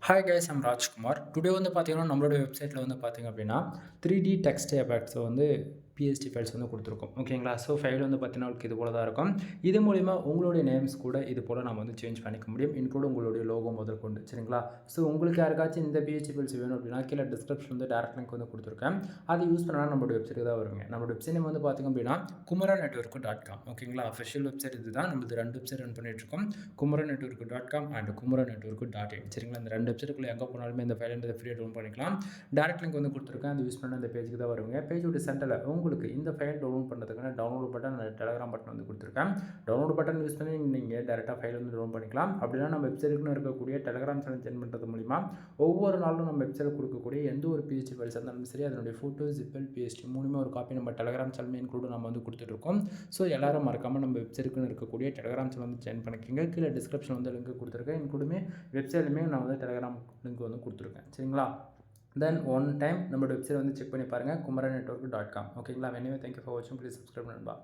Hi guys I'm Rajkumar. Today வந்து பார்த்தீங்கன்னா, நம்மளுடைய வெப்சைட்டில் வந்து பார்த்தீங்க அப்படின்னா, 3D டெக்ஸ்ட் எஃபெக்ட்ஸ் வந்து பிஎஸ்டி ஃபைல்ஸ் வந்து கொடுத்துருக்கோம். ஓகேங்களா? ஸோ ஃபைல் வந்து பார்த்தீங்கன்னா, உங்களுக்கு இது போல தான் இருக்கும். இது மூலிமா உங்களுடைய நேம்ஸ் கூட இது போல் நம்ம வந்து சேஞ்ச் பண்ணிக்க முடியும். இன்க்ளூட் உங்களுடைய லோகோ முதல் கொண்டு. சரிங்களா? ஸோ உங்களுக்கு யாருக்காச்சும் இந்த பிஎஸ்டி ஃபைல்ஸ் வேணும் அப்படின்னா, கீழே டிஸ்கிரிப்ஷன் வந்து டேரக்ட் லிங்க் வந்து கொடுத்துருக்கேன். அதை யூஸ் பண்ணால் நம்மளோட வெப்சைட் தான் வருங்க. நம்மளோட வெப்சைட் நேம் வந்து பார்த்தீங்க அப்படின்னா, kumaranetwork.com. ஓகேங்களா? அஃபிஷியல் வெப்சைட் இதுதான். நம்மளது 2 வெப்சைட் ரன் பண்ணிட்டுருக்கோம். kumaranetwork.com and kumaranetwork.in. சரிங்களா? இந்த 2 வெப்சைட்டுக்குள்ளே எங்கே போனாலுமே இந்த ஃபைல் ஃப்ரீயாக டவுன்லோட் பண்ணிக்கலாம். டேரக்ட் லிங்க் வந்து கொடுத்துருக்கேன். அதை யூஸ் பண்ண அந்த பேஜுக்கு தான் வருவீங்க. பேஜோட சென்டரில் உங்களுக்கு இந்த ஃபைல் டவுன்லோட் பண்ணுறதுக்கான டவுன்லோட் பட்டன், டெலகிராம் பட்டன் வந்து கொடுத்துருக்கேன். டவுன்லோட் பட்டன் யூஸ் பண்ணி நீங்கள் டேரெக்டாக ஃபைல் வந்து டவுன்லோட் பண்ணிக்கலாம். அப்படின்னா நம்ம வெப்சைட்டுக்குன்னு இருக்கக்கூடிய டெலகிராம் சேனல் ஜாயின் பண்ணுறது மூலிமா ஒவ்வொரு நாளும் நம்ம வெப்சைட்டில் கொடுக்கக்கூடிய எந்த ஒரு பிஹெச்பி ஃபைல்ஸ் இருந்தாலும் சரி, அதனுடைய ஃபோட்டோ, ஜிப்பல், பிஎஸ்டி மூணுமே ஒரு காப்பி நம்ம டெலகிராம் சேனல் இன்க்ளூட் நம்ம வந்து கொடுத்துட்ருக்கோம். ஸோ எல்லாரும் மறக்காமல் நம்ம வெப்சைட்டுக்குன்னு இருக்கக்கூடிய டெலகிராம் சேனல் வந்து ஜாயின் பண்ணிக்கோங்க. கீழே டிஸ்கிரிப்ஷன் வந்து லிங்க் கொடுத்துருக்கேன். இன்க்ளூடுமே வெப்சைட்லையுமே நான் வந்து டெலகிராம் லிங்க் வந்து கொடுத்துருக்கேன். சரிங்களா? தென் ஒன் டைம் நம்மளோட வெப்சைட் வந்து செக் பண்ணி பாருங்கள். kumaranetwork.com. ஓகேங்களா? எனிவே தேங்க்யூ ஃபார் வாட்சிங். ப்ளீஸ் சப்ஸ்கிரைப் நண்பா.